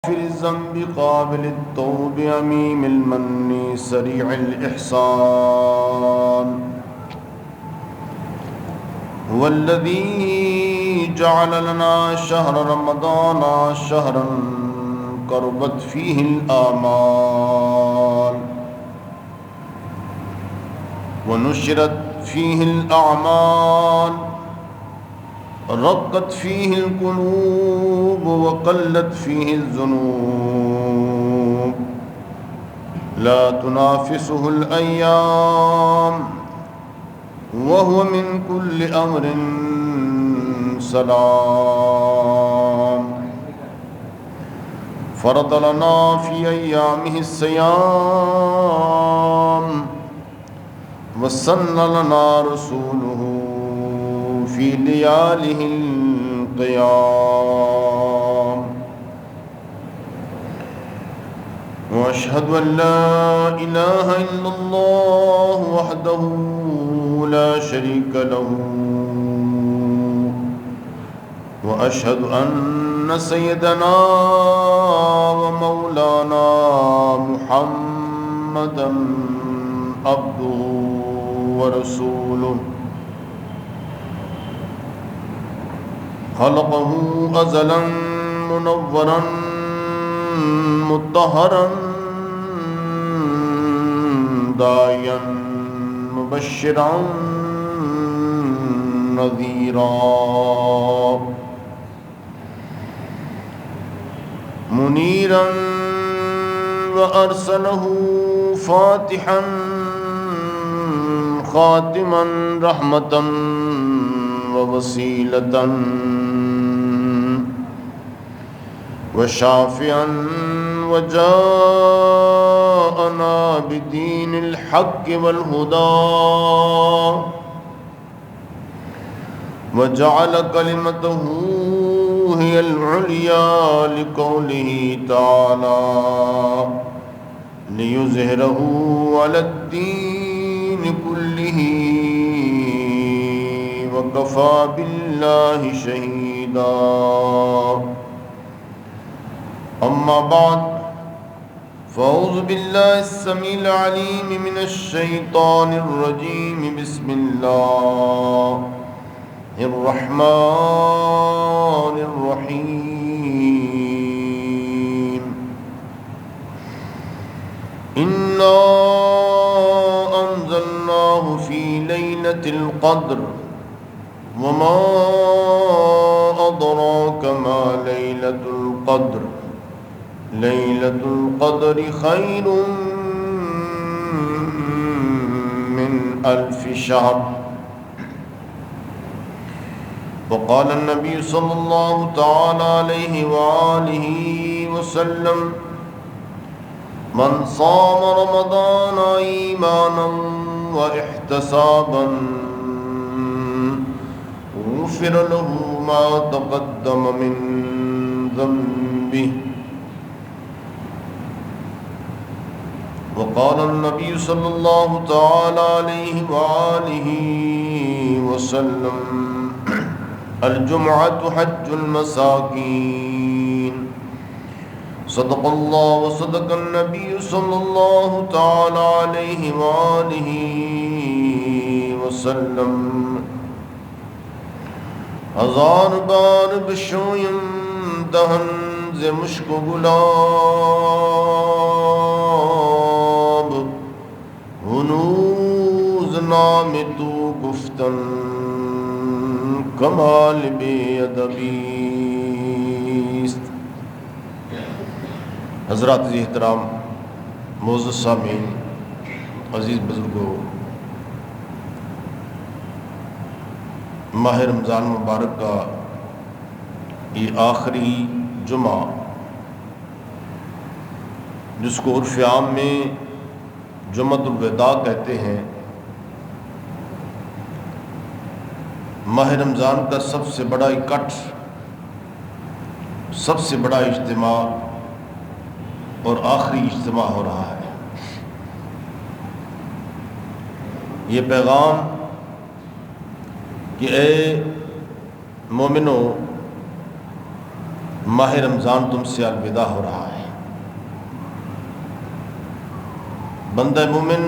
غافر الذنب قابل التوب عميم المن سريع الإحسان هو الذي جعل لنا شهر رمضان شهرا قربت فيه الآمال ونشرت فيه الأعمال رقت فيه القلوب وقلت فيه الذنوب لا تنافسه الأيام وهو من كل أمر سلام فرض لنا في أيامه الصيام وسن لنا رسوله في لياله القيام وأشهد أن لا إله إلا الله وحده لا شريك له وأشهد أن سيدنا ومولانا محمدا عبده ورسوله خلقه أزلا منورا مطهرا داعيا مبشرا نذيرا منيرا وأرسله فاتحا خاتما رحمة ووسيلة وشافعا وجاءنا بدين الحق والهدى وجعل كلمته هي العليا لقوله تعالى ليظهره على الدين كله وكفى بالله شهيدا أما بعد فأعوذ بالله السميع العليم من الشيطان الرجيم بسم الله الرحمن الرحيم إنا أنزلناه في ليلة القدر وما أدراك ما ليلة القدر ليلة القدر خير من 1000 شهر وقال النبي صلى الله تعالى عليه وآله وسلم من صام رمضان إيمانا واحتسابا غفر له ما تقدم من ذنبه وقال النبي صلى الله تعالى عليه وآله وسلم الجمعة حج المساكين صدق الله وصدق النبي صلى الله تعالى عليه وآله وسلم ہزار بار بشویم دہن ز مشک و گلاب ہنوز نام تو گفتن کمال بے ادبیست. حضرات عزیز احترام، معزز سامعین، عزیز بزرگوں، ماہ رمضان مبارک کا یہ آخری جمعہ، جس کو عرف عام میں جمعۃ الوداع کہتے ہیں، ماہ رمضان کا سب سے بڑا اکٹھ، سب سے بڑا اجتماع اور آخری اجتماع ہو رہا ہے. یہ پیغام کہ اے مومنو، ماہ رمضان تم سے الوداع ہو رہا ہے۔ بندہ مومن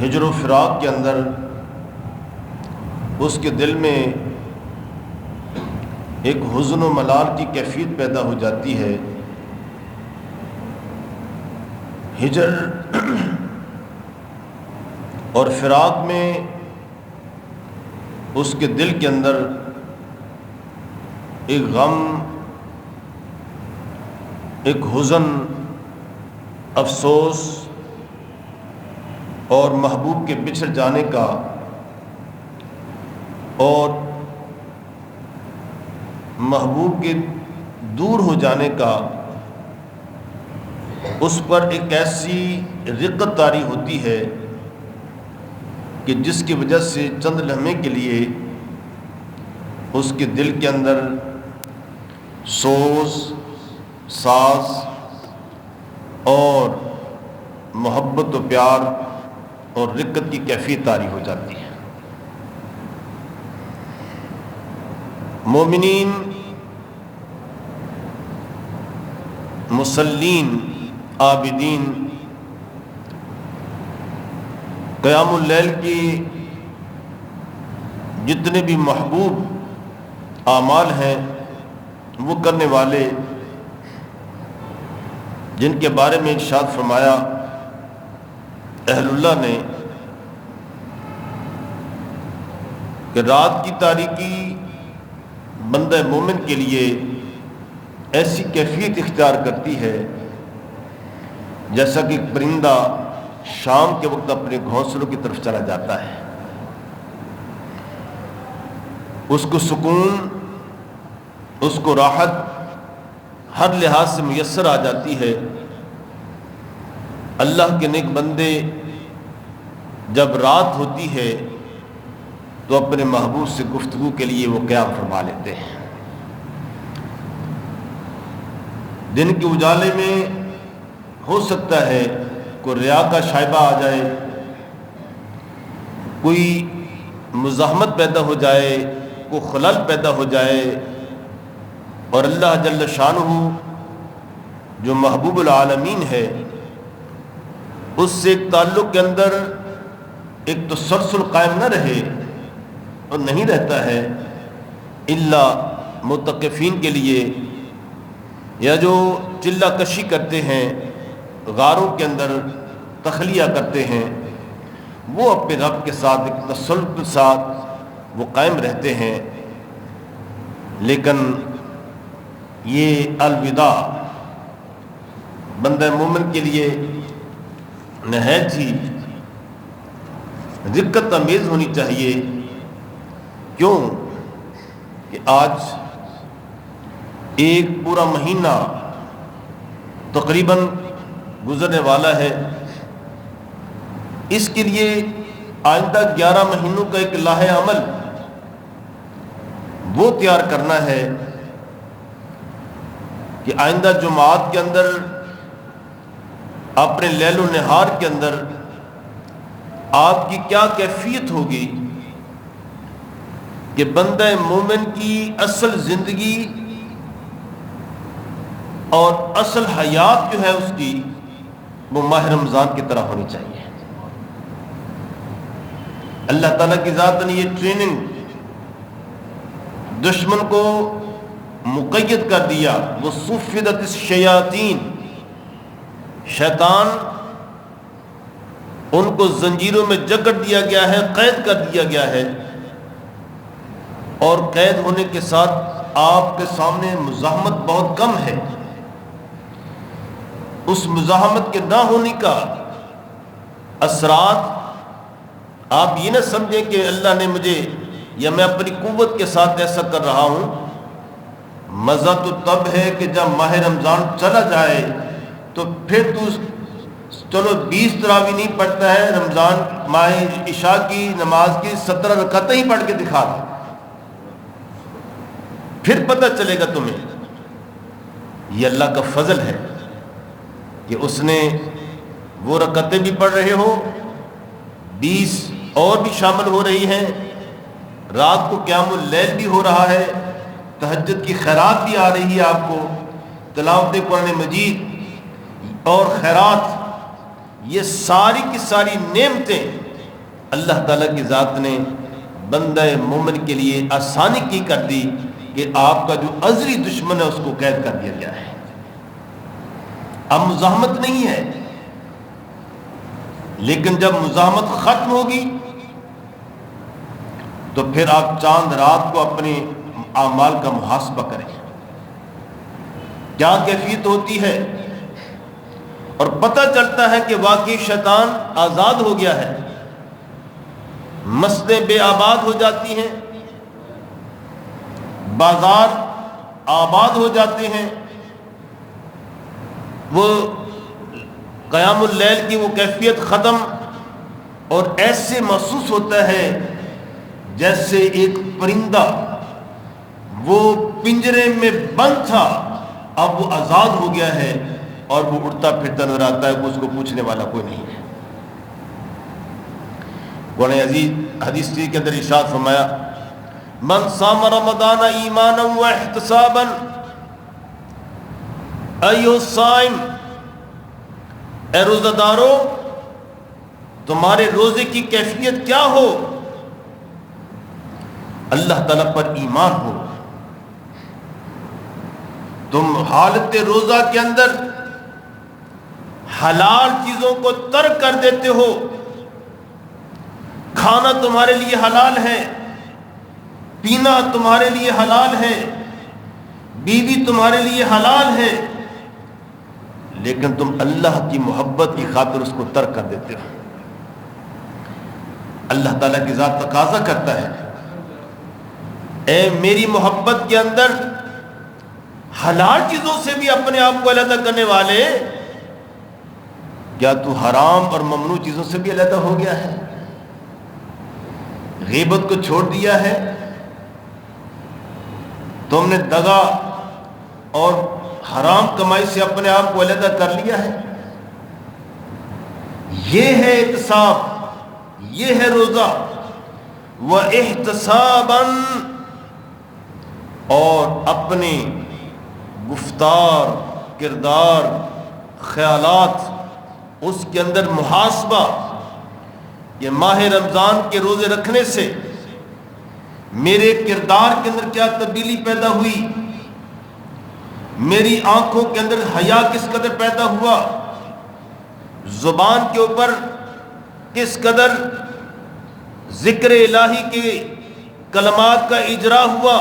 ہجر و فراق کے اندر اس کے دل میں ایک حزن و ملال کی کیفیت پیدا ہو جاتی ہے۔ ہجر اور فراق میں اس کے دل کے اندر ایک غم، ایک حزن، افسوس اور محبوب کے بچھڑ جانے کا اور محبوب کے دور ہو جانے کا اس پر ایک ایسی رقت طاری ہوتی ہے کہ جس کی وجہ سے چند لمحے کے لیے اس کے دل کے اندر سوز، ساز اور محبت و پیار اور رقت کی کیفیت طاری ہو جاتی ہے۔ مومنین، مسلین، عابدین قیام اللیل کی جتنے بھی محبوب اعمال ہیں وہ کرنے والے، جن کے بارے میں ارشاد فرمایا اہل اللہ نے کہ رات کی تاریکی بندہ مومن کے لیے ایسی کیفیت اختیار کرتی ہے جیسا کہ ایک پرندہ شام کے وقت اپنے گھونسلوں کی طرف چلا جاتا ہے، اس کو سکون، اس کو راحت ہر لحاظ سے میسر آ جاتی ہے۔ اللہ کے نیک بندے جب رات ہوتی ہے تو اپنے محبوب سے گفتگو کے لیے وہ قیام فرما لیتے ہیں۔ دن کے اجالے میں ہو سکتا ہے کوئی ریا کا شائبہ آ جائے، کوئی مزاحمت پیدا ہو جائے، کوئی خلل پیدا ہو جائے، اور اللہ جل شانہ جو محبوب العالمین ہے اس سے ایک تعلق کے اندر ایک تسلسل قائم نہ رہے، اور نہیں رہتا ہے الا متقفین کے لیے، یا جو چلہ کشی کرتے ہیں، غاروں کے اندر تخلیہ کرتے ہیں، وہ اپنے رب کے ساتھ ایک تسلسل کے ساتھ وہ قائم رہتے ہیں۔ لیکن یہ الوداع بندہ مومن کے لیے نہایت ہی رقت امیز ہونی چاہیے۔ کیوں کہ آج ایک پورا مہینہ تقریباً گزرنے والا ہے، اس کے لیے آئندہ 11 مہینوں کا ایک لاہ عمل وہ تیار کرنا ہے کہ آئندہ جمعات کے اندر اپنے لیل و نہار کے اندر آپ کی کیا کیفیت ہوگی کہ بندہ مومن کی اصل زندگی اور اصل حیات جو ہے اس کی وہ ماہ رمضان کی طرح ہونی چاہیے۔ اللہ تعالیٰ کی ذات نے یہ ٹریننگ دشمن کو مقید کر دیا، وہ صفدت الشیاطین، شیطان ان کو زنجیروں میں جکڑ دیا گیا ہے، قید کر دیا گیا ہے، اور قید ہونے کے ساتھ آپ کے سامنے مزاحمت بہت کم ہے۔ اس مزاحمت کے نہ ہونے کا اثرات آپ یہ نہ سمجھیں کہ اللہ نے مجھے یا میں اپنی قوت کے ساتھ ایسا کر رہا ہوں۔ مزہ تو تب ہے کہ جب ماہ رمضان چلا جائے تو پھر تو چلو 20 تراویح نہیں پڑھتا ہے، رمضان ماہ عشاء کی نماز کی 17 رکعتیں ہی پڑھ کے دکھا دو، پھر پتہ چلے گا تمہیں۔ یہ اللہ کا فضل ہے کہ اس نے وہ رکعتیں بھی پڑھ رہے ہو، 20 اور بھی شامل ہو رہی ہیں، رات کو قیام اللیل بھی ہو رہا ہے، تہجد کی خیرات بھی آ رہی ہے آپ کو، تلاوت قرآن مجید اور خیرات، یہ ساری کی ساری نعمتیں اللہ تعالیٰ کی ذات نے بندہ مومن کے لیے آسانی کی کر دی کہ آپ کا جو ازلی دشمن ہے اس کو قید کر دیا گیا ہے۔ اب مزاحمت نہیں ہے، لیکن جب مزاحمت ختم ہوگی تو پھر آپ چاند رات کو اپنے اعمال کا محاسبہ کریں، کیا کیفیت ہوتی ہے، اور پتہ چلتا ہے کہ واقعی شیطان آزاد ہو گیا ہے، مسجدیں بے آباد ہو جاتی ہیں، بازار آباد ہو جاتے ہیں، وہ قیام اللیل کی وہ کیفیت ختم، اور ایسے محسوس ہوتا ہے جیسے ایک پرندہ وہ پنجرے میں بند تھا، اب وہ آزاد ہو گیا ہے اور وہ اڑتا پھرتا نظر آتا ہے، اس کو پوچھنے والا کوئی نہیں ہے۔ قرآن عزیز حدیث کے اندر ارشاد فرمایا، من صام رمضان ایمانا واحتسابا ایھا الصائم، اے روزہ دارو تمہارے روزے کی کیفیت کیا ہو؟ اللہ تعالیٰ پر ایمان ہو، تم حالت روزہ کے اندر حلال چیزوں کو ترک کر دیتے ہو، کھانا تمہارے لیے حلال ہے، پینا تمہارے لیے حلال ہے، بیوی تمہارے لیے حلال ہے، لیکن تم اللہ کی محبت کی خاطر اس کو ترک کر دیتے ہو۔ اللہ تعالیٰ کی ذات تقاضا کرتا ہے، اے میری محبت کے اندر حلال چیزوں سے بھی اپنے آپ کو علیحدہ کرنے والے، کیا تو حرام اور ممنوع چیزوں سے بھی علیحدہ ہو گیا ہے؟ غیبت کو چھوڑ دیا ہے؟ تم نے دغا اور حرام کمائی سے اپنے آپ کو علیحدہ کر لیا ہے؟ یہ ہے احتساب، یہ ہے روزہ۔ وَاحْتِسَابًا، اور اپنے گفتار، کردار، خیالات، اس کے اندر محاسبہ۔ یہ ماہ رمضان کے روزے رکھنے سے میرے کردار کے اندر کیا تبدیلی پیدا ہوئی، میری آنکھوں کے اندر حیا کس قدر پیدا ہوا، زبان کے اوپر کس قدر ذکر الہی کے کلمات کا اجرا ہوا،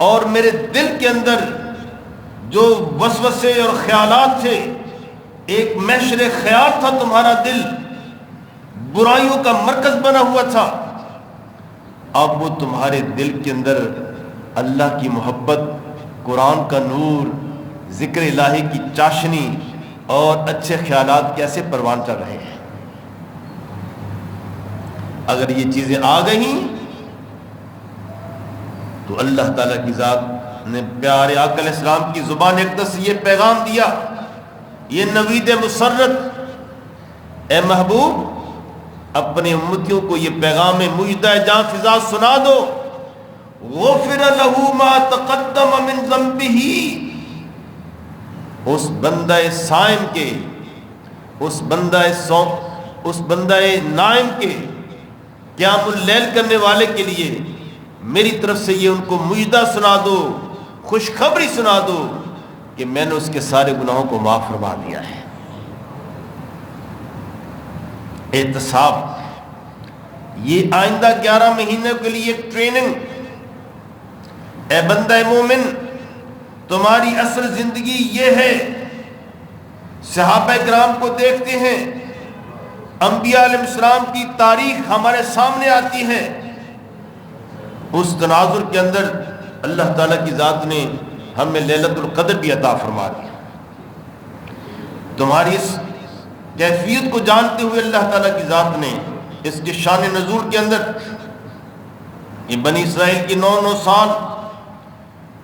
اور میرے دل کے اندر جو وسوسے اور خیالات تھے، ایک محشر خیال تھا تمہارا دل، برائیوں کا مرکز بنا ہوا تھا، اب وہ تمہارے دل کے اندر اللہ کی محبت، قرآن کا نور، ذکر الہی کی چاشنی اور اچھے خیالات کیسے پروان چڑھ رہے ہیں۔ اگر یہ چیزیں آ گئیں تو اللہ تعالیٰ کی ذات نے پیارے آقا علیہ السلام کی زبان اقدس سے یہ پیغام دیا، یہ نوید مسرت، اے محبوب اپنے امتیوں کو یہ پیغام مجدہ جاں فضا سنا دو، غفر لہ ما تقدم من ذنبہ، اس بندہ صائم کے، اس بندہ نائم کے، قیام اللیل کرنے والے کے لیے میری طرف سے یہ ان کو مجدہ سنا دو، خوشخبری سنا دو کہ میں نے اس کے سارے گناہوں کو معاف فرما دیا ہے۔ احتساب، یہ آئندہ 11 مہینوں کے لیے ایک ٹریننگ۔ اے بندہ مومن، تمہاری اصل زندگی یہ ہے۔ صحابہ کرام کو دیکھتے ہیں، انبیاء علیہ السلام کی تاریخ ہمارے سامنے آتی ہے، اس تناظر کے اندر اللہ تعالیٰ کی ذات نے ہمیں لیلۃ القدر بھی عطا فرما دی۔ تمہاری اس کیفیت کو جانتے ہوئے اللہ تعالیٰ کی ذات نے اس کے شان نزول کے اندر یہ بنی اسرائیل کی 9 سال،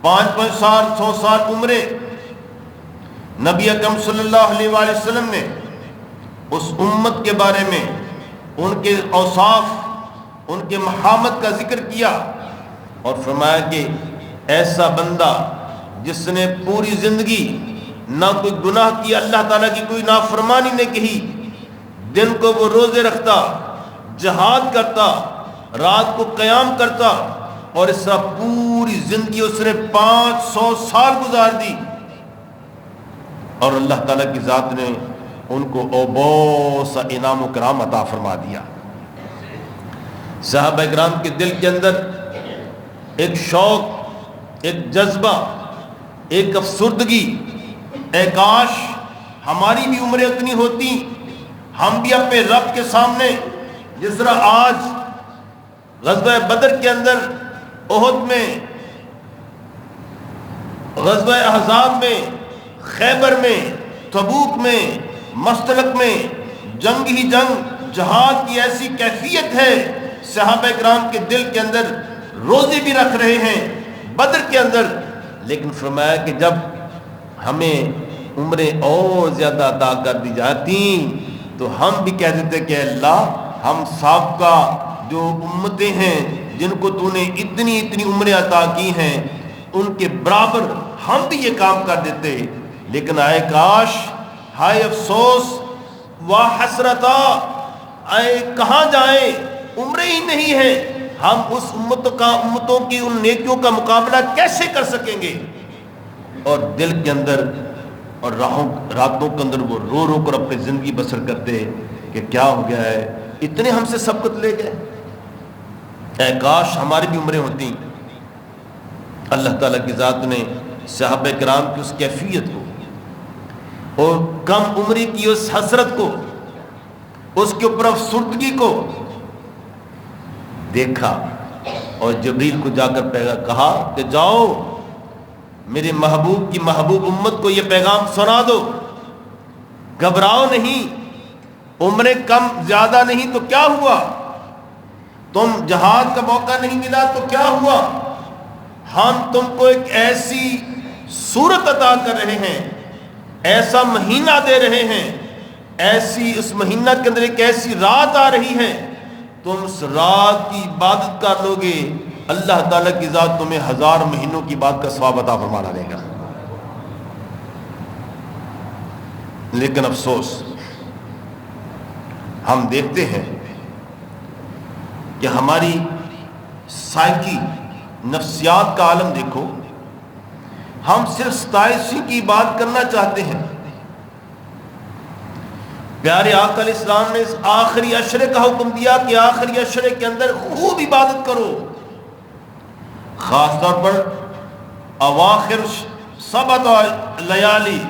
5 سال، 100 سال عمریں، نبی اکرم صلی اللہ علیہ وآلہ وسلم نے اس امت کے بارے میں ان کے اوصاف، ان کے محامد کا ذکر کیا اور فرمایا کہ ایسا بندہ جس نے پوری زندگی نہ کوئی گناہ کیا، اللہ تعالیٰ کی کوئی نافرمانی نہیں کہی، دن کو وہ روزے رکھتا، جہاد کرتا، رات کو قیام کرتا، اور اس طرح پوری زندگی اس نے 500 سال گزار دی، اور اللہ تعالیٰ کی ذات نے ان کو بہت سا انعام و کرام عطا فرما دیا۔ صحابہ کرام کے دل کے اندر ایک شوق، ایک جذبہ، ایک افسردگی، اے کاش ہماری بھی عمریں اتنی ہوتی، ہم بھی اپنے رب کے سامنے جس طرح آج غزوہ بدر کے اندر، احد میں، غزوہ احزاب میں، خیبر میں، تبوک میں، مستلق میں جنگ ہی جنگ، جہاد کی ایسی کیفیت ہے، صحابہ کرام کے دل کے اندر روزے بھی رکھ رہے ہیں بدر کے اندر، لیکن فرمایا کہ جب ہمیں عمریں اور زیادہ عطا کر دی جاتی تو ہم بھی کہہ دیتے کہ اللہ ہم سابقہ جو امتیں ہیں جن کو تو نے اتنی اتنی عمریں عطا کی ہیں ان کے برابر ہم بھی یہ کام کر دیتے، لیکن آئے کاش، ہائے افسوس، واہ حسرتا، آئے کہاں جائیں، عمریں ہی نہیں ہیں، ہم اس امتوں کی ان نیکیوں کا مقابلہ کیسے کر سکیں گے؟ اور دل کے اندر اور راتوں کے اندر وہ رو رو کر اپنی زندگی بسر کرتے کہ کیا ہو گیا ہے، اتنے ہم سے سبقت لے گئے، اے کاش ہماری بھی عمریں ہوتی۔ اللہ تعالیٰ کی ذات نے صحابہ کرام کی اس کیفیت کو اور کم عمری کی اس حسرت کو، اس کے اوپر افسردگی کو دیکھا، اور جبریل کو جا کر کہا کہ جاؤ میرے محبوب کی محبوب امت کو یہ پیغام سنا دو، گھبراؤ نہیں، عمریں کم زیادہ نہیں تو کیا ہوا، تم جہاد کا موقع نہیں ملا تو کیا ہوا، ہم تم کو ایک ایسی صورت عطا کر رہے ہیں، ایسا مہینہ دے رہے ہیں، ایسی اس مہینہ کے اندر ایک ایسی رات آ رہی ہے، تم اس رات کی عبادت کر لو گے، اللہ تعالیٰ کی ذات تمہیں 1000 مہینوں کی بات کا ثواب عطا فرما دے گا۔ لیکن افسوس، ہم دیکھتے ہیں کہ ہماری سائیکی، نفسیات کا عالم دیکھو، ہم صرف 27 کی بات کرنا چاہتے ہیں۔ پیارے آقا علیہ السلام نے اس آخری عشرے کا حکم دیا کہ آخری عشرے کے اندر خوب عبادت کرو، خاص طور پر اواخر 7 لیالی،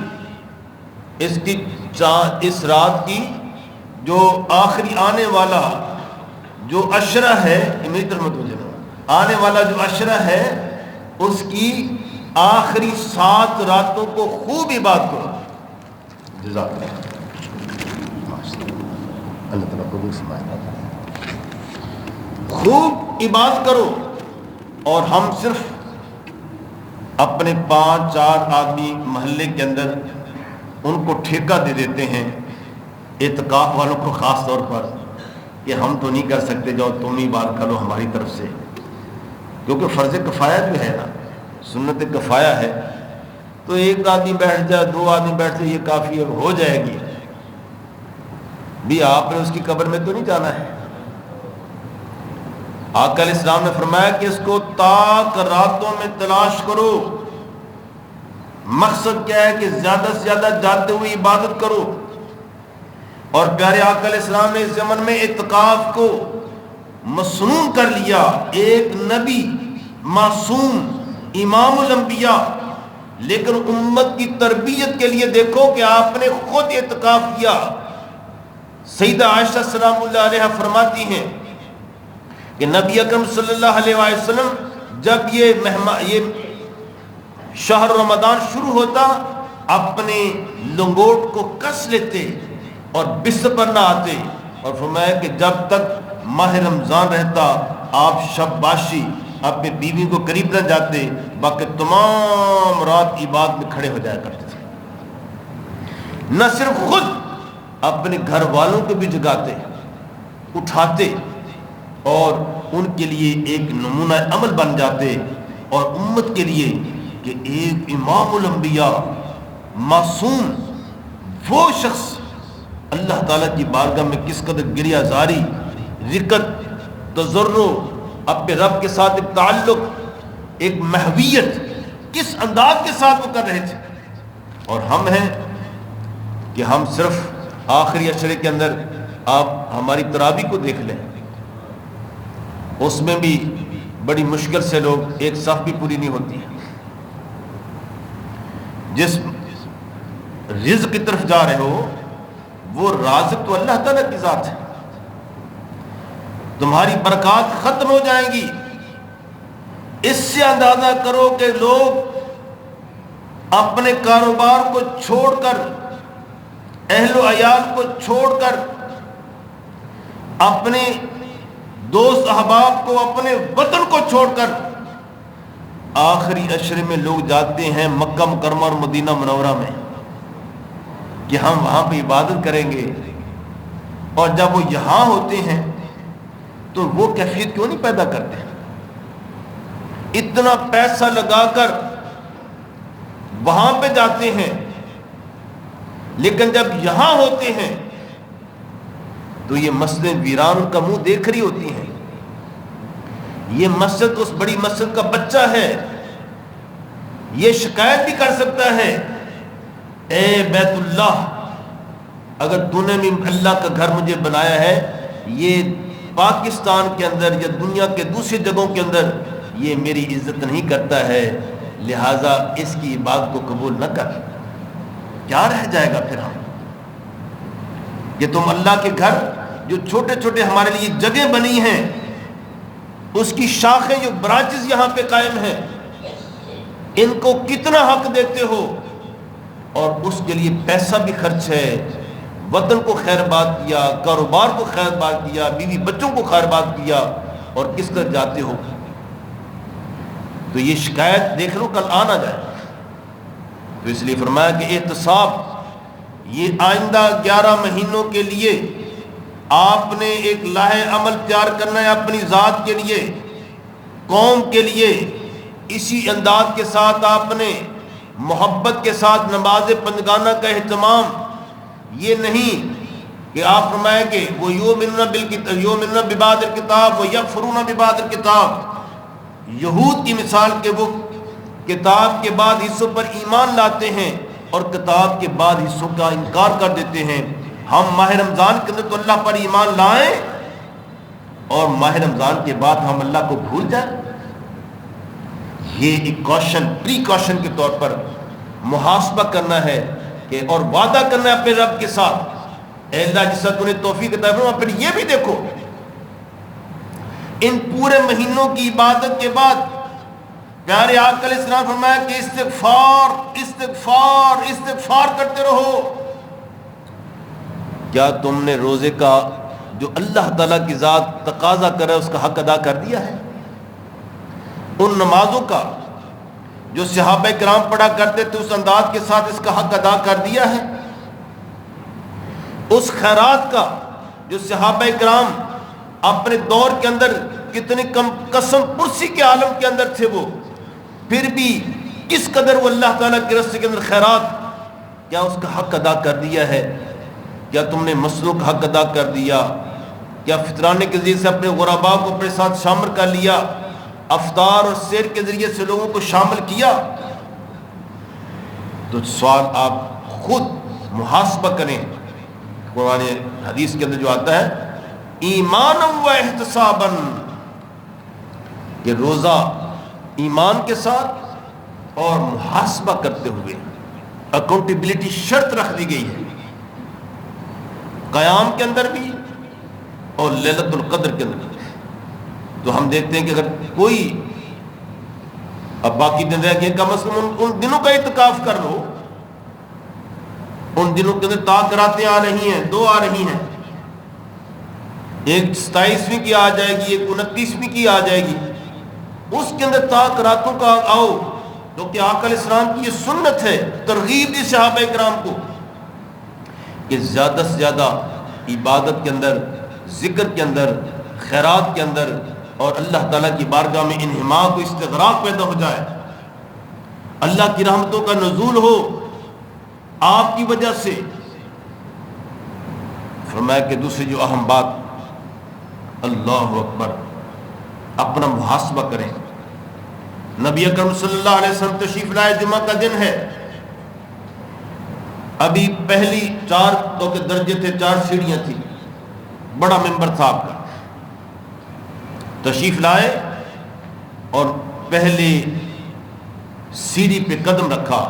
اس رات کی جو آخری آنے والا جو عشرہ ہے، میری طرف متوجہ آنے والا جو عشرہ ہے، اس کی آخری 7 راتوں کو خوب عبادت کرو۔ جزاک اللہ، اللہ تعالیٰ قبول فرمائے، خوب عبادت کرو۔ اور ہم صرف اپنے 5-4 آدمی محلے کے اندر ان کو ٹھیکہ دے دیتے ہیں، اعتکاف والوں کو خاص طور پر، کہ ہم تو نہیں کر سکتے، جاؤ تم ہی بات کرو ہماری طرف سے، کیونکہ فرض کفایہ جو ہے نا، سنت کفایہ ہے، تو 1 آدمی بیٹھ جائے، 2 آدمی بیٹھ جائے، یہ کافی ہے، ہو جائے گی بھی، آپ نے اس کی قبر میں تو نہیں جانا ہے۔ آقا علیہ السلام نے فرمایا کہ اس کو تاک راتوں میں تلاش کرو، مقصد کیا ہے کہ زیادہ سے زیادہ جاتے ہوئے عبادت کرو۔ اور پیارے آقا علیہ السلام نے اس زمن میں اعتکاف کو مسنون کر لیا، ایک نبی، معصوم، امام الانبیاء، لیکن امت کی تربیت کے لیے دیکھو کہ آپ نے خود اعتکاف کیا۔ سیدہ عائشہ سلام اللہ علیہا فرماتی ہیں کہ نبی اکرم صلی اللہ علیہ وسلم جب یہ شہر رمضان شروع ہوتا، اپنے لنگوٹ کو کس لیتے اور بستر پر نہ آتے، اور فرمایا کہ جب تک ماہ رمضان رہتا آپ شب باشی اپنے بیوی کو قریب نہ جاتے، باقی تمام رات عبادت میں کھڑے ہو جایا کرتے تھے۔ نہ صرف خود اپنے گھر والوں کو بھی جگاتے، اٹھاتے، اور ان کے لیے ایک نمونہ عمل بن جاتے اور امت کے لیے کہ ایک امام الانبیاء معصوم وہ شخص اللہ تعالیٰ کی بارگاہ میں کس قدر گریہ زاری، رکت، تضرع، اپنے رب کے ساتھ ایک تعلق، ایک محویت کس انداز کے ساتھ وہ کر رہے تھے. اور ہم ہیں کہ ہم صرف آخری عشرے کے اندر آپ ہماری تراویح کو دیکھ لیں، اس میں بھی بڑی مشکل سے لوگ ایک صف بھی پوری نہیں ہوتی ہے. جس رزق کی طرف جا رہے ہو وہ رازق تو اللہ تعالیٰ کی ذات ہے. تمہاری برکات ختم ہو جائیں گی. اس سے اندازہ کرو کہ لوگ اپنے کاروبار کو چھوڑ کر، اہل و عیال کو چھوڑ کر، اپنے دوست احباب کو، اپنے وطن کو چھوڑ کر آخری عشرے میں لوگ جاتے ہیں مکہ مکرمہ اور مدینہ منورہ میں کہ ہم وہاں پہ عبادت کریں گے. اور جب وہ یہاں ہوتے ہیں تو وہ کیفیت کیوں نہیں پیدا کرتے؟ اتنا پیسہ لگا کر وہاں پہ جاتے ہیں، لیکن جب یہاں ہوتے ہیں تو یہ مسجد ویران کا منہ دیکھ رہی ہوتی ہیں. یہ مسجد اس بڑی مسجد کا بچہ ہے، یہ شکایت بھی کر سکتا ہے، اے بیت اللہ، اگر تو نے بھی اللہ کا گھر مجھے بنایا ہے، یہ پاکستان کے اندر یا دنیا کے دوسری جگہوں کے اندر یہ میری عزت نہیں کرتا ہے، لہٰذا اس کی عبادت کو قبول نہ کر. کیا رہ جائے گا پھر ہم کہ تم اللہ کے گھر جو چھوٹے چھوٹے ہمارے لیے جگہ بنی ہیں، اس کی شاخیں جو برانچز یہاں پہ قائم ہیں، ان کو کتنا حق دیتے ہو، اور اس کے لیے پیسہ بھی خرچ ہے، وطن کو خیر بات کیا، کاروبار کو خیر بات کیا، بیوی بچوں کو خیر بات کیا، اور کس طرح جاتے ہو. تو یہ شکایت دیکھ لو کل آنا جائے. تو اس لیے فرمایا کہ احتساب یہ آئندہ 11 مہینوں کے لیے آپ نے ایک لاہ عمل تیار کرنا ہے اپنی ذات کے لیے، قوم کے لیے. اسی انداز کے ساتھ آپ نے محبت کے ساتھ نماز پنجگانہ کا اہتمام. یہ نہیں کہ آپ فرمائیں کہ وہ یؤمنون ببعض الکتاب ویکفرون ببعض الکتاب، یہود کی مثال کہ وہ کتاب کے بعد حصوں پر ایمان لاتے ہیں اور کتاب کے بعد حصوں کا انکار کر دیتے ہیں. ہم ماہ رمضان کے اندر تو اللہ پر ایمان لائیں اور ماہ رمضان کے بعد ہم اللہ کو بھول جائیں. یہ ایک پری کاشن کے طور پر محاسبہ کرنا ہے کہ اور وعدہ کرنا ہے اپنے رب کے ساتھ، اے اللہ جس طرح نے توفیق عطا فرما. پھر یہ بھی دیکھو ان پورے مہینوں کی عبادت کے بعد پیارے آقا علیہ السلام فرمایا کہ استغفار استغفار استغفار کرتے رہو. کیا تم نے روزے کا جو اللہ تعالیٰ کی ذات تقاضا کرے اس کا حق ادا کر دیا ہے؟ ان نمازوں کا جو صحابہ کرام پڑھا کرتے تھے اس انداز کے ساتھ اس کا حق ادا کر دیا ہے؟ اس خیرات کا جو صحابہ کرام اپنے دور کے اندر کتنی قسم پرسی کے عالم کے اندر تھے، وہ پھر بھی کس قدر وہ اللہ تعالیٰ کے راستے کے اندر خیرات، کیا اس کا حق ادا کر دیا ہے؟ کیا تم نے مسلوں کا حق ادا کر دیا؟ کیا فطرانے کے ذریعے سے اپنے غرباء کو اپنے ساتھ شامل کر لیا؟ افطار اور سیر کے ذریعے سے لوگوں کو شامل کیا؟ تو سوال آپ خود محاسبہ کریں. قرآن حدیث کے اندر جو آتا ہے ایمانا و احتسابا، کہ روزہ ایمان کے ساتھ اور محاسبہ کرتے ہوئے، اکاؤنٹیبلٹی شرط رکھ دی گئی ہے قیام کے اندر بھی اور لیلۃ القدر کے اندر بھی. تو ہم دیکھتے ہیں کہ اگر کوئی اب باقی دن رہ گئے کم از کم ان دنوں کا اعتکاف کر لو. ان دنوں کے اندر تاکراتیں آ رہی ہیں، 2 آ رہی ہیں، ایک 27ویں کی آ جائے گی، ایک 29ویں کی آ جائے گی. اس کے اندر تاکراتوں کا آؤ، جو کہ آقا علیہ السلام کی یہ سنت ہے. ترغیب دی صحابہ کرام کو کہ زیادہ سے زیادہ عبادت کے اندر، ذکر کے اندر، خیرات کے اندر اور اللہ تعالیٰ کی بارگاہ میں انہماک و استغراق پیدا ہو جائے، اللہ کی رحمتوں کا نزول ہو آپ کی وجہ سے۔ فرمایا کہ دوسری جو اہم بات، اللہ اکبر، اپنا محاسبہ کریں۔ نبی اکرم صلی اللہ علیہ وسلم تشریف لائے، جمعہ کا دن ہے، ابھی پہلی 4 تو کے درجے تھے، 4 سیڑھیاں تھیں، بڑا ممبر تھا آپ کا۔ تشریف لائے اور پہلے سیڑھی پہ قدم رکھا،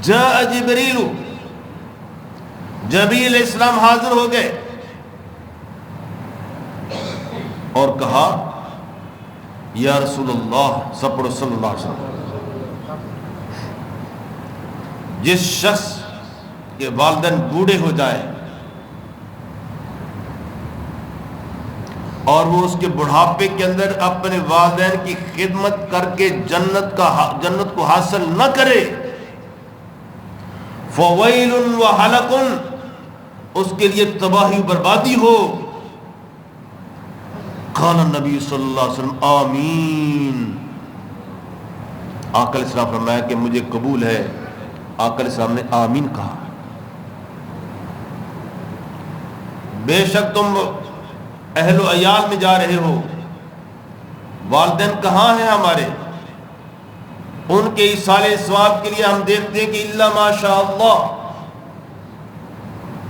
جاء جبریل، جبریل علیہ السلام حاضر ہو گئے اور کہا یا رسول اللہ، سب پڑھو صلی اللہ علیہ وسلم، جس شخص کے والدین بوڑھے ہو جائیں اور وہ اس کے بڑھاپے کے اندر اپنے والدین کی خدمت کر کے جنت کو حاصل نہ کرے، فویل وہلک، اس کے لیے تباہی و بربادی ہو۔ قال النبی صلی اللہ علیہ وسلم آمین، آقا علیہ السلام فرمایا کہ مجھے قبول ہے۔ آقا علیہ السلام نے آمین کہا۔ بے شک تم اہل و عیال میں جا رہے ہو، والدین کہاں ہیں ہمارے؟ ان کے ایصال ثواب کے لیے ہم دیکھتے ہیں کہ الا ماشاء اللہ،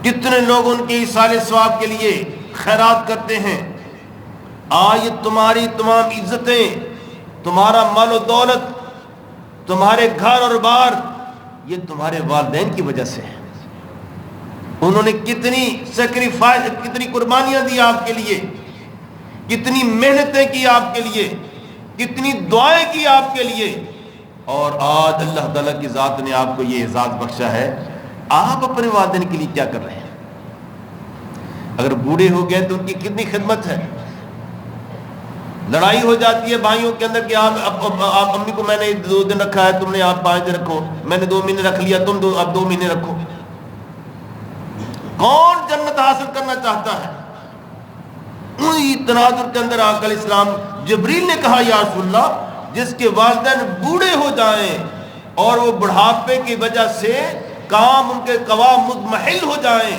کتنے لوگ ان کے ایصال ثواب کے لیے خیرات کرتے ہیں۔ آج تمہاری تمام عزتیں، تمہارا مال و دولت، تمہارے گھر اور بار، یہ تمہارے والدین کی وجہ سے ہے۔ انہوں نے کتنی سیکریفائس، کتنی قربانیاں دی آپ کے لیے، کتنی محنتیں کی آپ کے لیے، کتنی دعائیں کی آپ کے لیے، اور آج اللہ تعالیٰ کی ذات نے آپ کو یہ اعزاز بخشا ہے، آپ اپنے والدین کے لیے کیا کر رہے ہیں؟ اگر بوڑھے ہو گئے تو ان کی کتنی خدمت ہے۔ لڑائی ہو جاتی ہے بھائیوں کے اندر کہ آپ امی کو میں نے 2 دن رکھا ہے، تم نے آپ 5 دن رکھو، میں نے 2 مہینے رکھ لیا، تم اب 2 مہینے رکھو۔ کون جنت حاصل کرنا چاہتا ہے؟ انہی تناظر کے اندر آقا علیہ السلام، جبریل نے کہا یا رسول اللہ، جس کے والدین بوڑھے ہو جائیں اور وہ بڑھاپے کی وجہ سے کام ان کے قوام مضمحل ہو جائیں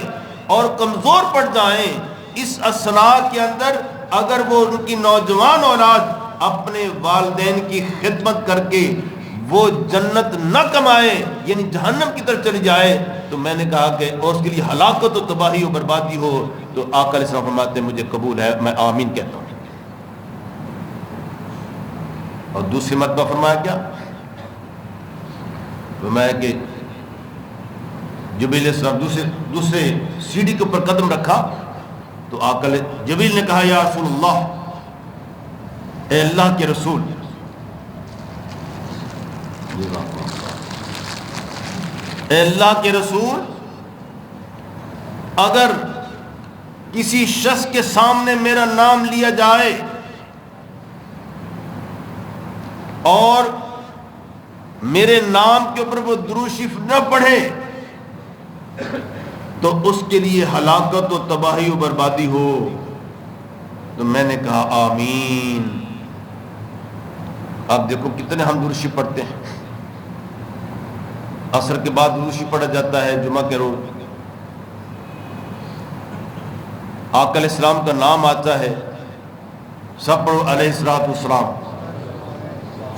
اور کمزور پڑ جائیں، اس اثنا کے اندر اگر وہ ان کی نوجوان اولاد اپنے والدین کی خدمت کر کے وہ جنت نہ کمائے، یعنی جہنم کی طرف چلی جائے، تو میں نے کہا کہ اس کے لیے ہلاکت و تباہی و بربادی ہو۔ تو آقا علیہ السلام فرماتے ہیں مجھے قبول ہے، میں آمین کہتا ہوں۔ اور دوسری مرتبہ فرمایا کیا؟ فرمایا کہ جبریل علیہ السلام دوسرے سیڑھی کے اوپر قدم رکھا تو آقا جبریل نے کہا یا رسول اللہ، اے اللہ کے رسول، اے اللہ کے رسول، اگر کسی شخص کے سامنے میرا نام لیا جائے اور میرے نام کے اوپر وہ درود شریف نہ پڑھے تو اس کے لیے ہلاکت و تباہی و بربادی ہو۔ تو میں نے کہا آمین۔ آپ دیکھو کتنے ہم درود شریف پڑھتے ہیں، عصر کے بعد درود شریف پڑھا جاتا ہے، جمعہ کے روز آقا علیہ السلام کا نام آتا ہے، سب پڑھو علیہ الصلوۃ والسلام،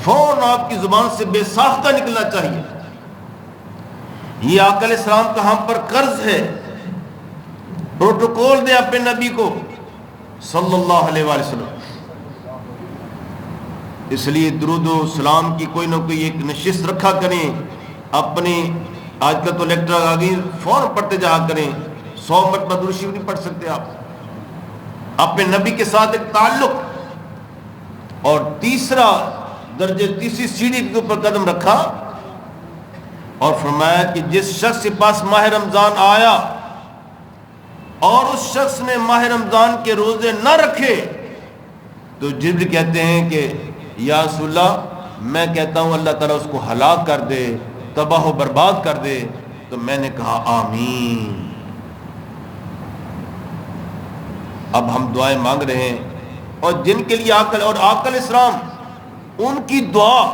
فوراً آپ کی زبان سے بے ساختہ نکلنا چاہیے۔ یہ آقا علیہ السلام کا ہم پر قرض ہے، پروٹوکول دیں اپنے نبی کو صلی اللہ علیہ وآلہ وسلم۔ اس لیے درود و سلام کی کوئی نہ کوئی ایک نشست رکھا کریں اپنے، آج کل تو لیکٹر آ گئی، فوراً پڑھتے جہاں کریں، 100 مرتبہ درود شریف نہیں پڑھ سکتے آپ، اپنے نبی کے ساتھ ایک تعلق۔ اور تیسرا درجے، تیسری سیڑھی کے اوپر قدم رکھا اور فرمایا کہ جس شخص کے پاس ماہ رمضان آیا اور اس شخص نے ماہ رمضان کے روزے نہ رکھے تو جبریل کہتے ہیں کہ یا رسول اللہ، میں کہتا ہوں اللہ تعالیٰ اس کو ہلاک کر دے، تباہ و برباد کر دے۔ تو میں نے کہا آمین۔ اب ہم دعائیں مانگ رہے ہیں اور جن کے لیے آقا اور آقا علیہ السلام ان کی دعا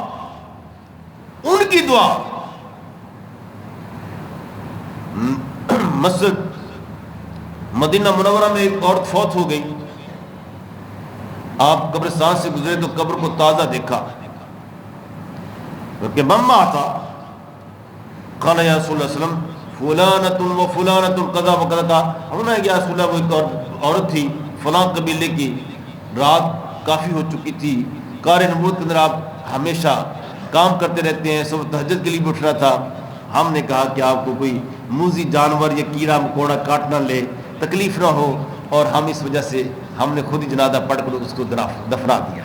مسجد مدینہ منورہ میں ایک عورت فوت ہو گئی، آپ قبرستان سے گزرے تو قبر کو تازہ دیکھا کہ مما آتا قال یا رسول اللہ صلی اللہ علیہ وسلم فلانۃ و فلانۃ قضا وقضا کا ہم نے یا رسول اللہ وہ ایک عورت تھی فلاں قبیلے کی، رات کافی ہو چکی تھی، کار نبوت کے اندر آپ ہمیشہ کام کرتے رہتے ہیں، صبح تہجد کے لیے بھی اٹھنا تھا، ہم نے کہا کہ آپ کو کوئی موذی جانور یا کیڑا مکوڑا کاٹ نہ لے، تکلیف نہ ہو، اور ہم اس وجہ سے ہم نے خود ہی جنازہ پڑھ کر اس کو دفنا دیا۔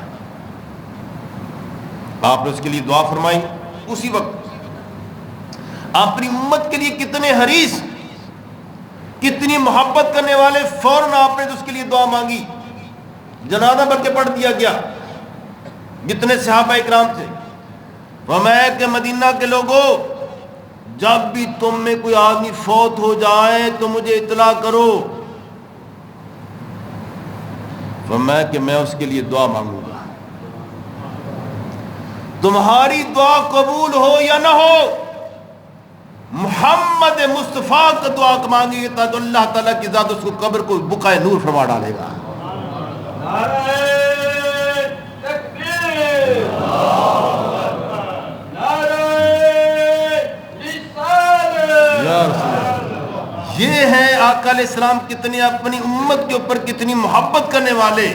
آپ نے اس کے لیے دعا فرمائی، اسی وقت اپنی امت کے لیے کتنے حریص، کتنی محبت کرنے والے، فوراً آپ نے اس کے لیے دعا مانگی، جنازہ بن کے پڑھ دیا گیا۔ جتنے صحابہ اکرام تھے فرمایا کہ مدینہ کے لوگوں جب بھی تم میں کوئی آدمی فوت ہو جائے تو مجھے اطلاع کرو، فرمایا کہ میں اس کے لیے دعا مانگوں گا، تمہاری دعا قبول ہو یا نہ ہو، محمد مصطفیٰ کا دعا مانگے گے تو اللہ تعالیٰ کی ذات اس کو قبر کو بقائے نور فرما ڈالے گا۔ نعرہ تکبیر، نعرہ رسالت۔ یا رسول اللہ، یہ ہے آقا علیہ السلام کتنی اپنی امت کے اوپر کتنی محبت کرنے والے،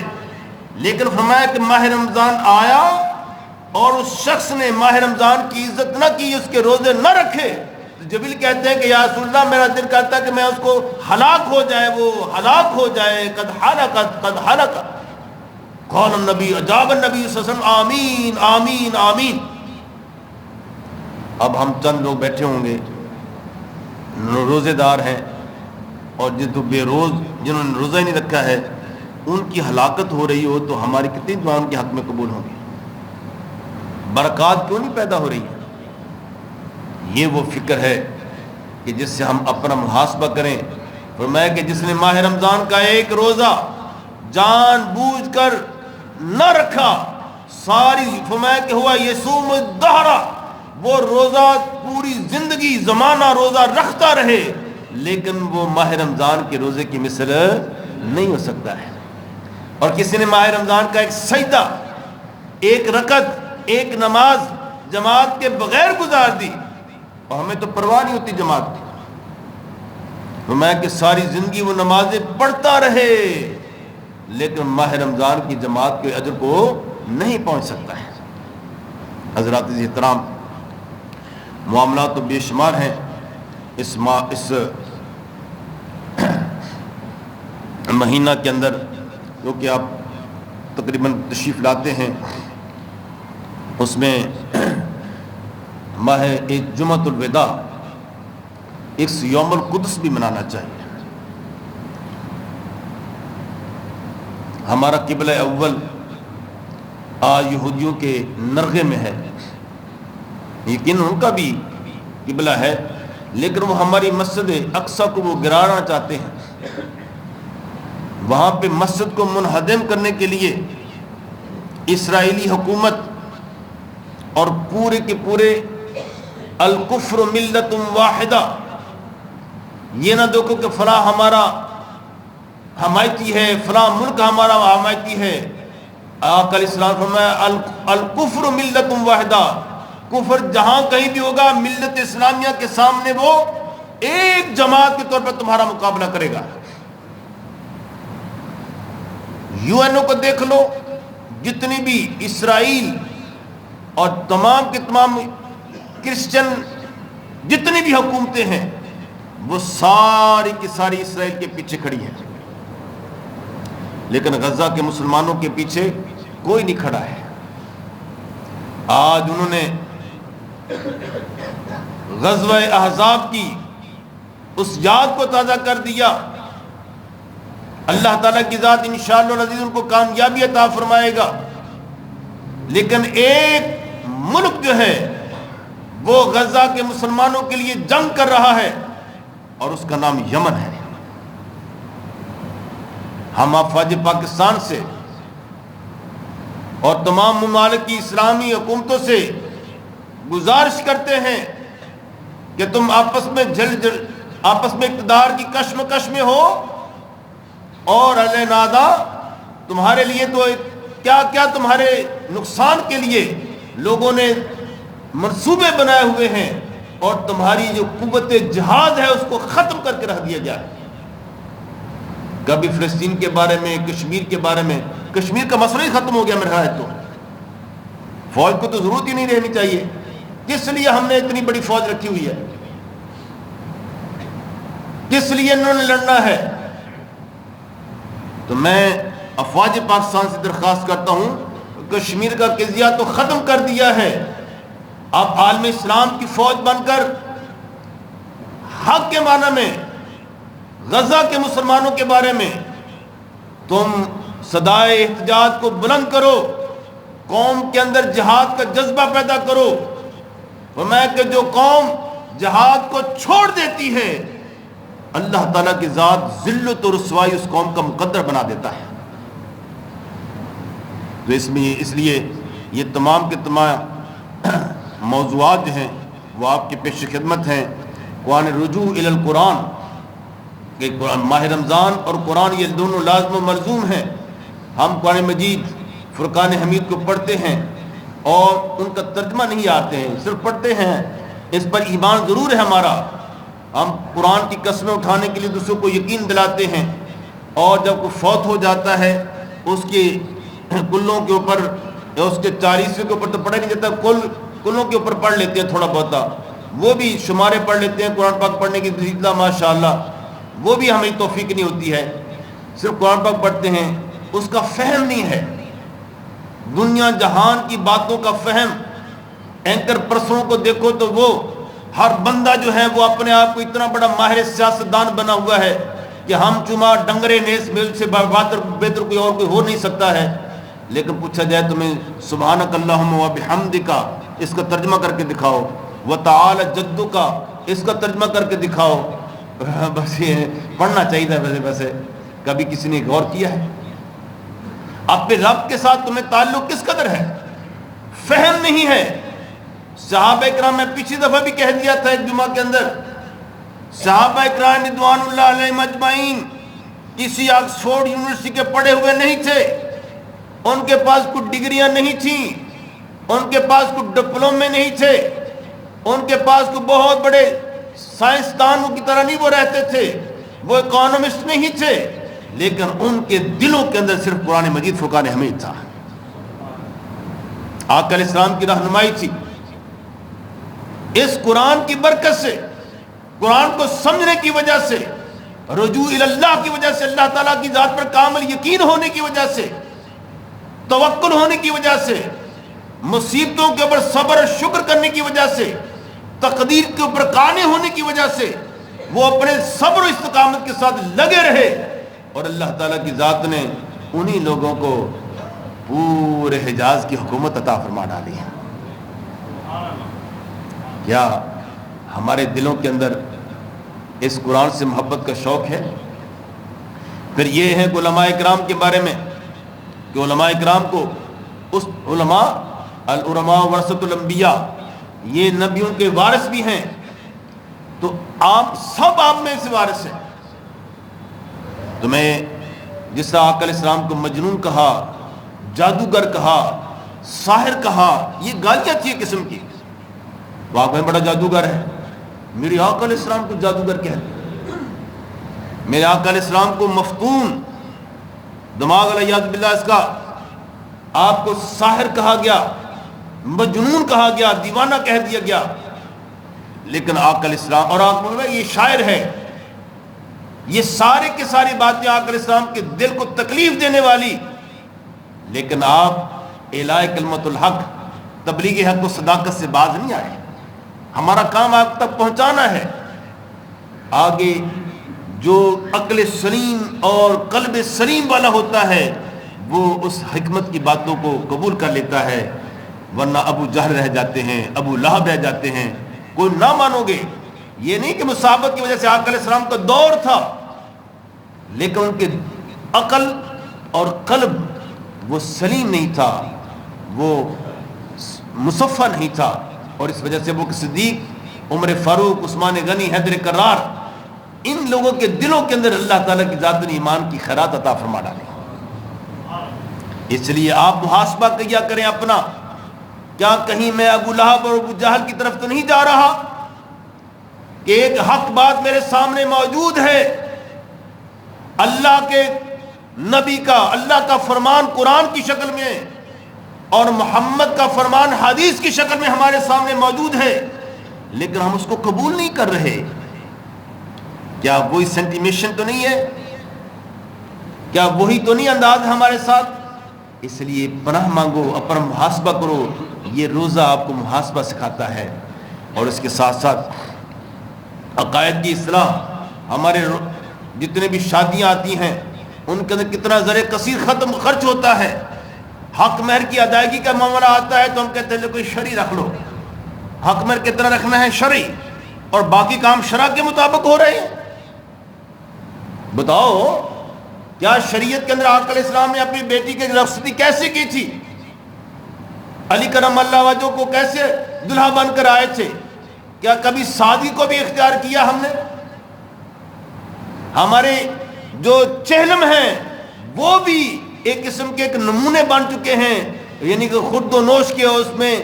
لیکن فرمایا کہ ماہ رمضان آیا اور اس شخص نے ماہ رمضان کی عزت نہ کی، اس کے روزے نہ رکھے، جبریل کہتے ہیں کہ یا رسول اللہ میرا دل کرتا ہے کہ میں اس کو ہلاک ہو جائے، وہ ہلاک ہو جائے، قد حلق قال النبی اجاب النبی صلی اللہ علیہ وسلم آمین آمین آمین۔ اب ہم چند لوگ بیٹھے ہوں گے روزے دار ہیں، اور جو بے روز جنہوں نے روزہ ہی نہیں رکھا ہے ان کی ہلاکت ہو رہی ہو تو ہماری کتنی دعائیں کے حق میں قبول ہوں گی، برکات کیوں نہیں پیدا ہو رہی ہے؟ یہ وہ فکر ہے کہ جس سے ہم اپنا محاسبہ کریں۔ فرمایا کہ جس نے ماہ رمضان کا ایک روزہ جان بوجھ کر نہ رکھا، ساری فرمایا کہ ہوا یصوم الدہر، وہ روزہ پوری زندگی زمانہ روزہ رکھتا رہے لیکن وہ ماہ رمضان کے روزے کی مثل نہیں ہو سکتا ہے۔ اور کسی نے ماہ رمضان کا ایک سجدہ، ایک رکعت، ایک نماز جماعت کے بغیر گزار دی، اور ہمیں تو پرواہ نہیں ہوتی جماعت کی، فرمایا کہ ساری زندگی وہ نمازیں پڑھتا رہے لیکن ماہ رمضان کی جماعت کے اجر کو نہیں پہنچ سکتا ہے۔ حضرات احترام، معاملات تو بے شمار ہیں اس مہینہ کے اندر، جو کہ آپ تقریباً تشریف لاتے ہیں، اس میں ماہ ایک جمعۃ الوداع، ایک یوم القدس بھی منانا چاہیے۔ ہمارا قبلہ اول آج یہودیوں کے نرغے میں ہے، لیکن ان کا بھی قبلہ ہے، لیکن وہ ہماری مسجد اقصی کو وہ گرانا چاہتے ہیں۔ وہاں پہ مسجد کو منہدم کرنے کے لیے اسرائیلی حکومت اور پورے کے پورے الکفر ملت واحدہ، یہ نہ دیکھو کہ فلاں ہمارا حمایتی ہے، فلاں ملک ہمارا حمایتی ہے۔ آقا علیہ السلام فرمایا الکفر ملت واحدہ، کفر جہاں کہیں بھی ہوگا ملت اسلامیہ کے سامنے وہ ایک جماعت کے طور پر تمہارا مقابلہ کرے گا۔ یو این او کو دیکھ لو، جتنی بھی اسرائیل اور تمام کے تمام کرسچن جتنی بھی حکومتیں ہیں وہ ساری کی ساری اسرائیل کے پیچھے کھڑی ہیں، لیکن غزہ کے مسلمانوں کے پیچھے کوئی نہیں کھڑا ہے۔ آج انہوں نے غزوہ احزاب کی اس یاد کو تازہ کر دیا۔ اللہ تعالیٰ کی ذات انشاءاللہ العزیز ان کو کامیابی عطا فرمائے گا، لیکن ایک ملک جو ہے وہ غزہ کے مسلمانوں کے لیے جنگ کر رہا ہے اور اس کا نام یمن ہے۔ ہم افواج پاکستان سے اور تمام ممالک کی اسلامی حکومتوں سے گزارش کرتے ہیں کہ تم آپس میں اقتدار کی کشمکش میں ہو، اور اہل نادا تمہارے لیے تو کیا کیا تمہارے نقصان کے لیے لوگوں نے منصوبے بنائے ہوئے ہیں، اور تمہاری جو قوت جہاد ہے اس کو ختم کر کے رکھ دیا جائے۔ کبھی فلسطین کے بارے میں، کشمیر کے بارے میں، کشمیر کا مسئلہ ہی ختم ہو گیا میرے خیال تو، فوج کو تو ضرورت ہی نہیں رہنی چاہیے، کس لیے ہم نے اتنی بڑی فوج رکھی ہوئی ہے، کس لیے انہوں نے لڑنا ہے؟ تو میں افواج پاکستان سے درخواست کرتا ہوں، کشمیر کا قضیہ تو ختم کر دیا ہے، اب عالم اسلام کی فوج بن کر حق کے معنی میں غزہ کے مسلمانوں کے بارے میں تم صدائے احتجاج کو بلند کرو، قوم کے اندر جہاد کا جذبہ پیدا کرو۔ فرمایا کہ جو قوم جہاد کو چھوڑ دیتی ہے اللہ تعالیٰ کی ذات ذلت و رسوائی اس قوم کا مقدر بنا دیتا ہے۔ تو اس لیے یہ تمام کے تمام موضوعات جو ہیں وہ آپ کے پیش خدمت ہیں۔ قرآن رجوع الی القرآن، کہ ماہ رمضان اور قرآن یہ دونوں لازم و ملزوم ہیں۔ ہم قرآن مجید فرقان حمید کو پڑھتے ہیں اور ان کا ترجمہ نہیں آتے ہیں، صرف پڑھتے ہیں، اس پر ایمان ضرور ہے ہمارا، ہم قرآن کی قسمیں اٹھانے کے لیے دوسروں کو یقین دلاتے ہیں، اور جب کوئی فوت ہو جاتا ہے اس کے کلوں کے اوپر یا اس کے 40 کے اوپر تو پڑھا نہیں جاتا، کلوں کے اوپر پڑھ لیتے ہیں تھوڑا بہت، وہ بھی شمارے پڑھ لیتے ہیں قرآن پاک پڑھنے کی ماشاء اللہ، وہ بھی ہمیں توفیق نہیں ہوتی ہے، صرف قرآن پاک پڑھتے ہیں، اس کا فہم نہیں ہے، دنیا جہان کی باتوں کا فہم۔ اینکر پرسنوں کو دیکھو تو وہ ہر بندہ جو ہے وہ اپنے آپ کو اتنا بڑا ماہر سیاستدان بنا ہوا ہے کہ ہم چما ڈنگرے نیس مل سے بہتر کوئی اور کوئی ہو نہیں سکتا ہے، لیکن پوچھا جائے تمہیں سبحانک اللہم و بحمدک اس کا ترجمہ کر کے دکھاؤ، وتعالی جدک اس کا ترجمہ کر کے دکھاؤ، بس یہ پڑھنا چاہیے تھا۔ ویسے کبھی کسی نے غور کیا ہے اپنے رب کے ساتھ تمہیں تعلق کس قدر ہے؟ فہم نہیں ہے۔ صحابہ اکرام، میں پچھلی دفعہ بھی کہہ دیا تھا ایک جمعہ کے اندر، صحابہ اکرام رضوان اللہ علیہم اجمعین کسی آکسفورڈ یونیورسٹی کے پڑھے ہوئے نہیں تھے، ان کے پاس کوئی ڈگریاں نہیں تھیں، ان کے پاس کوئی ڈپلومے نہیں تھے، ان کے پاس کوئی بہت بڑے سائنسدانوں کی طرح نہیں وہ رہتے تھے، وہ اکانومسٹ نہیں تھے، لیکن ان کے دلوں کے اندر صرف قرآن مجید فرقان حمید تھا، آقا علیہ السلام کی رہنمائی تھی۔ اس قرآن کی برکت سے، قرآن کو سمجھنے کی وجہ سے، رجوع الی اللہ کی وجہ سے، اللہ تعالیٰ کی ذات پر کامل یقین ہونے کی وجہ سے، توکل ہونے کی وجہ سے، مصیبتوں کے اوپر صبر اور شکر کرنے کی وجہ سے، تقدیر کے اوپر قانع ہونے کی وجہ سے وہ اپنے صبر و استقامت کے ساتھ لگے رہے، اور اللہ تعالیٰ کی ذات نے انہی لوگوں کو پورے حجاز کی حکومت عطا فرما ڈالی ہے۔ کیا ہمارے دلوں کے اندر اس قرآن سے محبت کا شوق ہے؟ پھر یہ ہے کہ علماء اکرام کے بارے میں، کہ علماء اکرام کو اس العلماء ورثۃ الانبیاء، یہ نبیوں کے وارث بھی ہیں، تو آپ سب آپ میں سے وارث ہیں۔ تو میں جس طرح آقا علیہ السلام کو مجنون کہا، جادوگر کہا، ساحر کہا، یہ گالیاں تھی ایک قسم کی، واقعی بڑا جادوگر ہے، میرے آقا علیہ السلام کو جادوگر کہتے، میرے آقا علیہ السلام کو مفتون، دماغ الیاذ باللہ اس کا، آپ کو ساحر کہا گیا، مجنون کہا گیا، دیوانہ کہہ دیا گیا، لیکن آقا علیہ السلام، اور آپ کو یہ شاعر ہے، یہ سارے کے ساری باتیں آقا علیہ السلام کے دل کو تکلیف دینے والی، لیکن آپ اعلاء کلمت الحق، تبلیغ حق و صداقت سے باز نہیں آئے۔ ہمارا کام آپ تک پہنچانا ہے، آگے جو عقل سلیم اور قلب سلیم والا ہوتا ہے وہ اس حکمت کی باتوں کو قبول کر لیتا ہے، ورنہ ابو جہل رہ جاتے ہیں، ابو لہب رہ جاتے ہیں، کوئی نہ مانو گے۔ یہ نہیں کہ مصاحبت کی وجہ سے آقا علیہ السلام کا دور تھا، لیکن ان کے عقل اور قلب وہ سلیم نہیں تھا، وہ مصفہ نہیں تھا، اور اس وجہ سے ابوبکر صدیق، عمر فاروق، عثمان غنی، حیدر کرار، ان لوگوں کے دلوں کے اندر اللہ تعالیٰ کی ذات نے ایمان کی خیرات عطا فرما ڈالی۔ اس لیے آپ محاسبہ کیا کریں اپنا، کیا کہیں میں ابو لہب اور ابو جہل کی طرف تو نہیں جا رہا کہ ایک حق بات میرے سامنے موجود ہے، اللہ کے نبی کا، اللہ کا فرمان قرآن کی شکل میں اور محمد کا فرمان حدیث کی شکل میں ہمارے سامنے موجود ہے، لیکن ہم اس کو قبول نہیں کر رہے۔ کیا وہی سینٹیمیشن تو نہیں ہے؟ کیا وہی تو نہیں انداز ہے ہمارے ساتھ؟ اس لیے پناہ مانگو، اپنا محاسبہ کرو۔ یہ روزہ آپ کو محاسبہ سکھاتا ہے، اور اس کے ساتھ ساتھ عقائد کی اصلاح۔ ہمارے جتنے بھی شادیاں آتی ہیں ان کے اندر کتنا زر کثیر خرچ ہوتا ہے۔ حق مہر کی ادائیگی کا معاملہ آتا ہے تو ہم کہتے ہیں کوئی شرعی رکھ لو، حق مہر کتنا رکھنا ہے شرعی، اور باقی کام شرع کے مطابق ہو رہے ہیں۔ بتاؤ کیا شریعت کے اندر آقا علیہ السلام نے اپنی بیٹی کی رخصتی کیسے کی تھی؟ علی کرم اللہ وجہ کو کیسے دلہا بن کر آئے تھے؟ کیا کبھی شادی کو بھی اختیار کیا ہم نے؟ ہمارے جو چہلم ہیں وہ بھی ایک قسم کے ایک نمونے بن چکے ہیں، یعنی کہ خود و نوش کے اس میں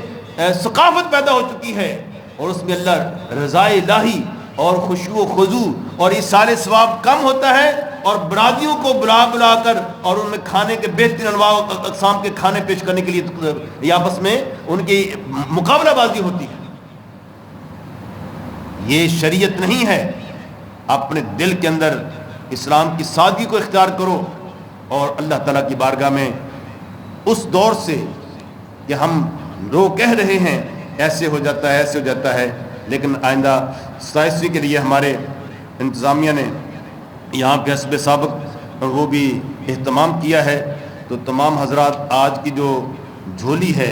ثقافت پیدا ہو چکی ہے، اور اس میں اللہ رضا الہی اور خشوع و خضوع اور ایصال ثواب کم ہوتا ہے، اور برادریوں کو بلا کر اور ان میں کھانے کے بہترین انواع و اقسام کے کھانے پیش کرنے کے لیے آپس میں ان کی مقابلہ بازی ہوتی ہے۔ یہ شریعت نہیں ہے۔ اپنے دل کے اندر اسلام کی سادگی کو اختیار کرو، اور اللہ تعالیٰ کی بارگاہ میں اس دور سے کہ ہم رو کہہ رہے ہیں ایسے ہو جاتا ہے، ایسے ہو جاتا ہے، لیکن آئندہ 27ویں کے لیے ہمارے انتظامیہ نے یہاں پہ حسب سابق وہ بھی اہتمام کیا ہے، تو تمام حضرات آج کی جو جھولی ہے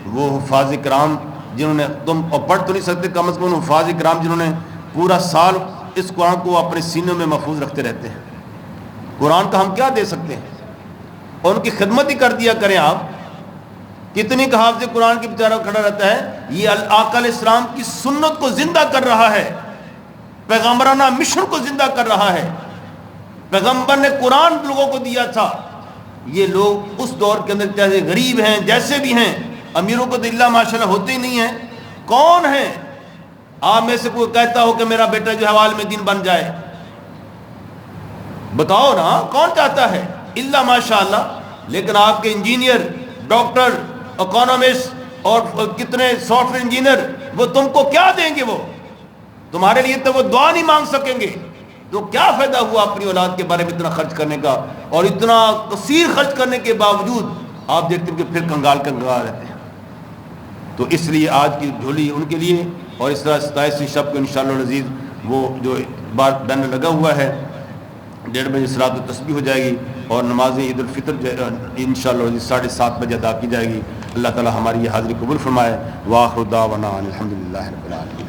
وہ حفاظ کرام جنہوں نے، تم پڑھ تو نہیں سکتے، کم از کم حفاظ کرام جنہوں نے پورا سال اس قرآن کو اپنے سینوں میں محفوظ رکھتے رہتے ہیں۔ قرآن کا ہم کیا دے سکتے ہیں؟ اور ان کی خدمت ہی کر دیا کریں آپ۔ کتنی کہ حافظ قرآن کی بیچارہ کھڑا رہتا ہے، یہ آقا علیہ السلام کی سنت کو زندہ کر رہا ہے، پیغمبرانہ مشن کو زندہ کر رہا ہے۔ پیغمبر نے قرآن لوگوں کو دیا تھا۔ یہ لوگ اس دور کے اندر چاہے غریب ہیں، جیسے بھی ہیں، امیروں کو تو اللہ ماشاءاللہ ہوتے ہی نہیں ہیں، کون ہیں آپ میں سے کوئی کہتا ہو کہ میرا بیٹا جو حوال میں دین بن جائے؟ بتاؤ نا، کون چاہتا ہے؟ اللہ ماشاءاللہ۔ لیکن آپ کے انجینئر، ڈاکٹر، اکانومسٹ اور کتنے سافٹ ویئر انجینئر، وہ تم کو کیا دیں گے؟ وہ تمہارے لیے تو وہ دعا نہیں مانگ سکیں گے۔ تو کیا فائدہ ہوا اپنی اولاد کے بارے میں اتنا خرچ کرنے کا، اور اتنا کثیر خرچ کرنے کے باوجود آپ دیکھتے ہیں کہ پھر کنگال رہتے ہیں۔ تو اس لیے آج کی جھولی ان کے لیے، اور اس طرح 27ویں شب کو انشاءاللہ العزیز وہ جو بار بینر لگا ہوا ہے 1:30 بجے صلاۃ التسبیح ہو جائے گی، اور نماز عید الفطر انشاءاللہ 7:30 بجے ادا کی جائے گی۔ اللہ تعالی ہماری یہ حاضری قبول فرمائے۔ وآخر دعوانا الحمدللہ رب العالمین۔